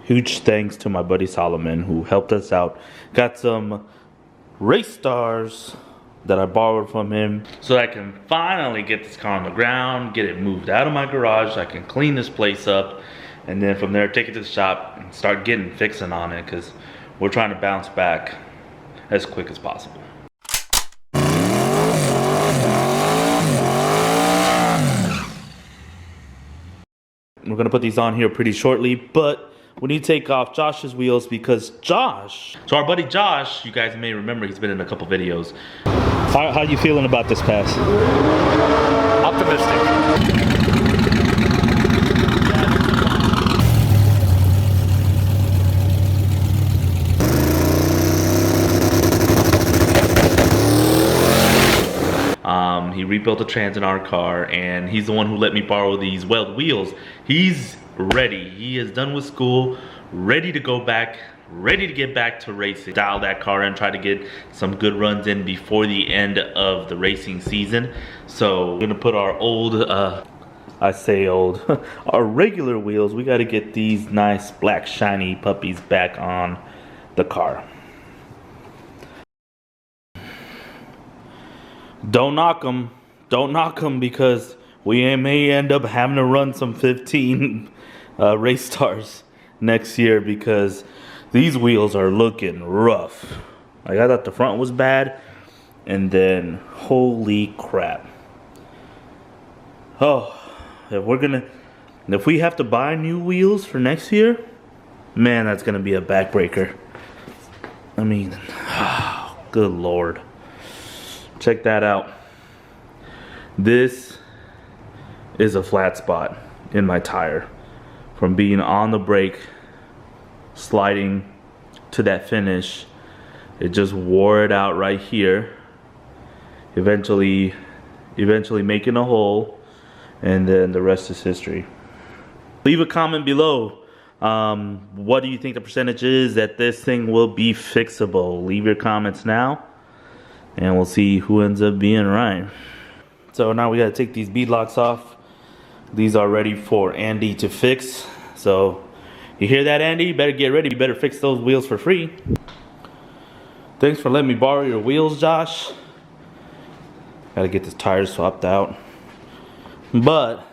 huge thanks to my buddy Solomon who helped us out. Got some race stars that I borrowed from him so I can finally get this car on the ground, get it moved out of my garage. I can clean this place up, and then from there take it to the shop and start fixing on it, because we're trying to bounce back as quick as possible. We're gonna put these on here pretty shortly, but we need to take off Josh's wheels because Josh, so our buddy Josh, you guys may remember, he's been in a couple videos. How you feeling about this pass? Optimistic. He rebuilt the trans in our car, and he's the one who let me borrow these weld wheels. He's ready. He is done with school, ready to go back, ready to get back to racing. Dial that car in, try to get some good runs in before the end of the racing season. So we're gonna put our old, I say old, our regular wheels. We gotta get these nice black shiny puppies back on the car. Don't knock them. Don't knock them, because we may end up having to run some 15 race stars next year, because these wheels are looking rough. Like, I thought the front was bad, and then holy crap. Oh, if we have to buy new wheels for next year, man, that's gonna be a backbreaker. I mean, oh, good Lord. Check that out. This is a flat spot in my tire from being on the brake, sliding to that finish. It just wore it out right here. Eventually making a hole, and then the rest is history. Leave a comment below. What do you think the percentage is that this thing will be fixable? Leave your comments now, and we'll see who ends up being right. So now we gotta take these bead locks off. These are ready for Andy to fix. So you hear that, Andy? You better get ready. You better fix those wheels for free. Thanks for letting me borrow your wheels, Josh. Gotta get this tire swapped out. But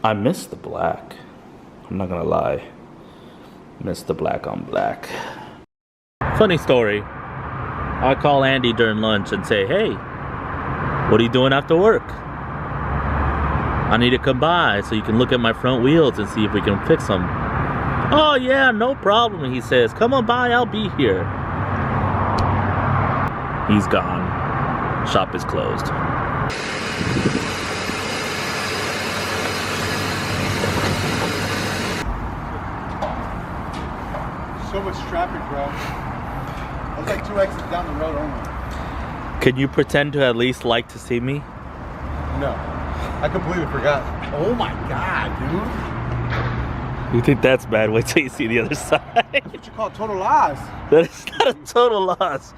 I miss the black. I'm not gonna lie. Miss the black on black. Funny story. I call Andy during lunch and say, hey, what are you doing after work? I need to come by so you can look at my front wheels and see if we can fix them. Oh yeah, no problem, he says. Come on by, I'll be here. He's gone. Shop is closed. So much traffic, bro. I was like 2 exits down the road only. Can you pretend to at least like to see me? No. I completely forgot. Oh my god, dude. You think that's bad? Wait till you see the other side. That's what you call total loss. That is not a total loss.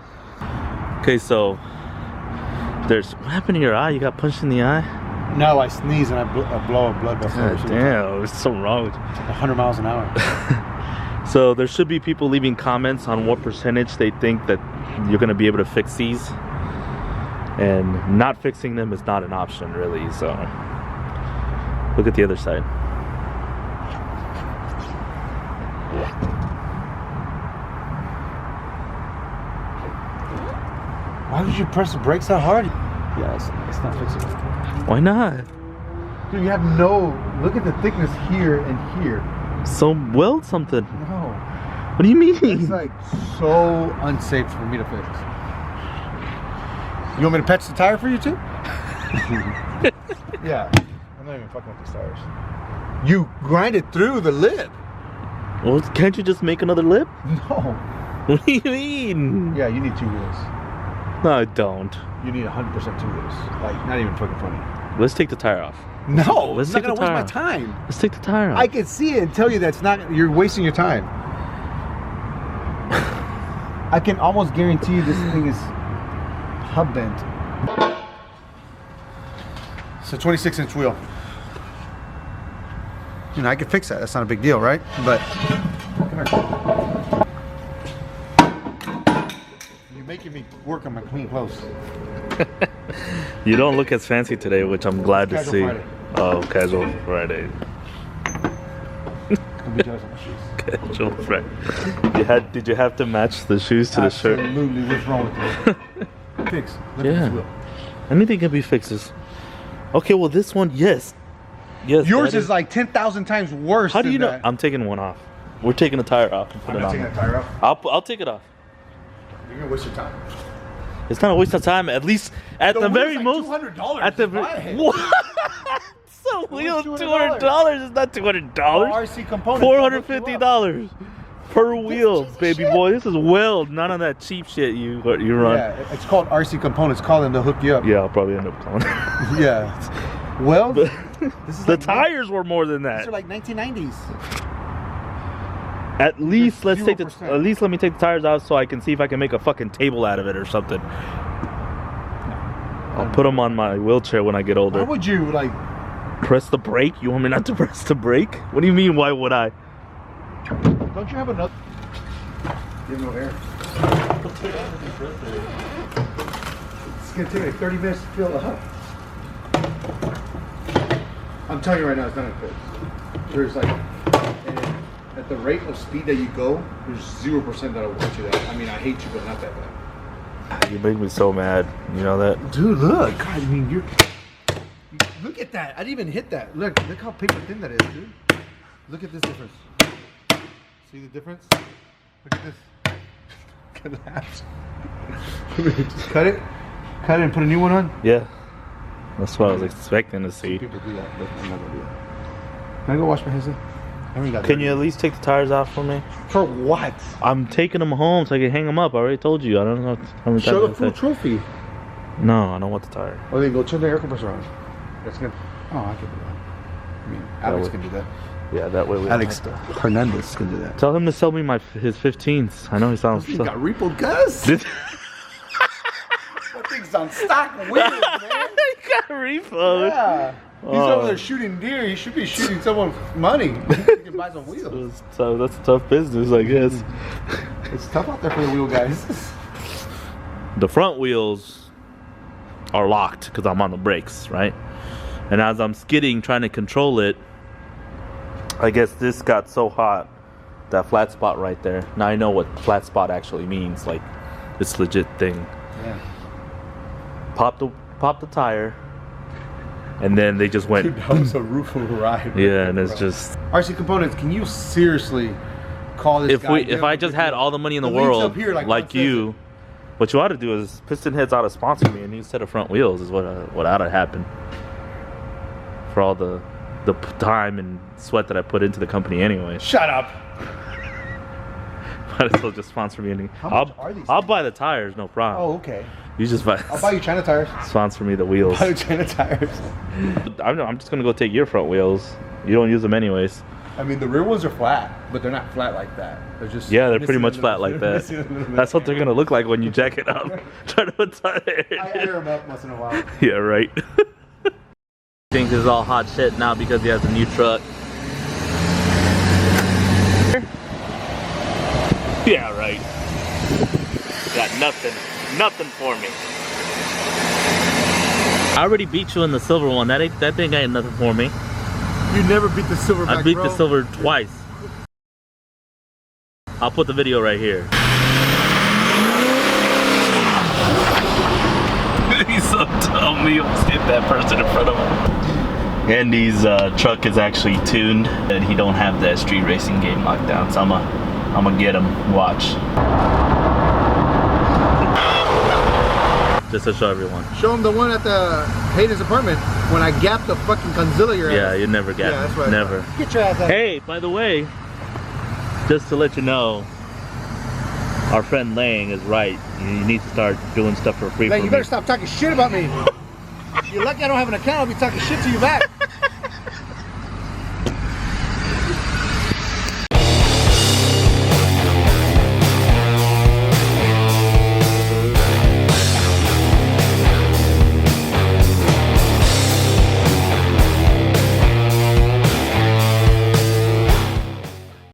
Okay, so there's, what happened to your eye? You got punched in the eye? No, I sneeze and I blow a blood vessel. God damn, there's something wrong with you. 100 miles an hour. So there should be people leaving comments on what percentage they think that you're gonna be able to fix these. And not fixing them is not an option, really, so. Look at the other side. Why did you press the brakes that hard? Yeah, it's not fixable. Why not? Dude, you have no, look at the thickness here and here. So weld something. No. What do you mean? It's like so unsafe for me to fix. You want me to patch the tire for you too? Yeah. I'm not even fucking with these tires. You grind it through the lip. Well, can't you just make another lip? No. What do you mean? Yeah, you need 2 wheels. No, I don't. You need 100% 2 wheels. Like, not even fucking funny. Let's take the tire off. No, Let's it's not take gonna the waste tire my off. time. Let's take the tire off. I can see it and tell you that's not, you're wasting your time. I can almost guarantee you this thing is hub bent. It's a 26-inch wheel. You know, I could fix that. That's not a big deal, right? But you're making me work on my clean clothes. You don't look as fancy today, which I'm glad to Casual see. Friday. Oh, casual Friday. Don't be jealous of my shoes. Casual Friday. Did you have to match the shoes to the shirt? Absolutely. What's wrong with this? Fix. Look at this wheel. Anything can be fixes. Okay, well this one, yes. Yes. Yours is like 10,000 times worse. How do you know? That. I'm taking one off. We're taking the tire off and put it on. Taking the tire off. I'll take it off. You're gonna waste your time. It's not a waste of time. At least at the very like most. $200. At the what? So wheel $200 is not $200. RC components. $450 per wheel, baby boy. This is weld. None of that cheap shit you run. Yeah, it's called RC components. Call them, they'll hook you up. Yeah, I'll probably end up calling. Yeah. Well, this is the like tires were more than that. These are like 1990s. At least let me take the 0%. tires out so I can see if I can make a fucking table out of it or something. I'll put them on my wheelchair when I get older. Why would you like press the brake? You want me not to press the brake? What do you mean? Why would I? Don't you have another? You have no air. It's gonna take like 30 minutes to fill it up. I'm telling you right now, it's not a fix. There's like, at the rate of speed that you go, there's 0% that I will hit you that. I mean, I hate you, but not that bad. You make me so mad. You know that? Dude, look. God, I mean, look at that. I didn't even hit that. Look how paper thin that is, dude. Look at this difference. See the difference? Look at this. Look at that. Just cut it and put a new one on. Yeah. That's what I was expecting to see. People do that, but I'm not gonna do that. Can I go wash my hands? Can you at least take the tires off for me? For what? I'm taking them home so I can hang them up. I already told you. I don't know how many times. Show the full trophy. No, I don't want the tire. Or then go turn the air compressor on. That's good. Oh, I can do that. I mean, Alex can do that. Yeah, that way we Alex Hernandez can do that. Tell him to sell me his 15s. I know he sounds. He got repo gus. That thing's on stock wheels, man. He got repo. Yeah. He's over there shooting deer. He should be shooting someone money. He can buy some wheels. So that's a tough business, I guess. It's tough out there for the wheel guys. The front wheels are locked because I'm on the brakes, right? And as I'm skidding, trying to control it, I guess this got so hot, that flat spot right there. Now I know what flat spot actually means. Like, it's a legit thing. Yeah. Pop the tire, and then they just went. Dude, that was a roof of a ride. Yeah, and it's just. RC Components, can you seriously call this guy? If I just had all the money in the world, here, like you, what you ought to do is Piston Heads ought to sponsor me a new set of front wheels. Is what ought to happen. For all the time and sweat that I put into the company anyway. Shut up. Might as well just sponsor me. How much are these I'll things? buy the tires, no problem. Oh, okay. You just buy. I'll buy you China tires. Sponsor me the wheels. Buy you China tires. I'm just gonna go take your front wheels. You don't use them anyways. I mean, the rear ones are flat, but they're not flat like that. They're just they're pretty much flat like that. That's what they're gonna look like when you jack it up. Try to put tire. I air them up once in a while. Yeah, right. Thinks it's all hot shit now because he has a new truck. Yeah, right. Got nothing for me. I already beat you in the silver one. That thing ain't nothing for me. You never beat the silverback, I beat the silver twice. I'll put the video right here. He's so dumb. He almost hit that person in front of him. Andy's truck is actually tuned, and he don't have that street racing game locked down. So I'm gonna get him. Watch. Just to show everyone. Show him the one at the Hayden's apartment when I gapped the fucking Conzilla your ass. Yeah, you never gap. Yeah, that's right. Never. Get your ass out. Hey, by the way, just to let you know, our friend Lang is right. You need to start doing stuff for free. Lang, you better stop talking shit about me. You're lucky I don't have an account. I'll be talking shit to you back.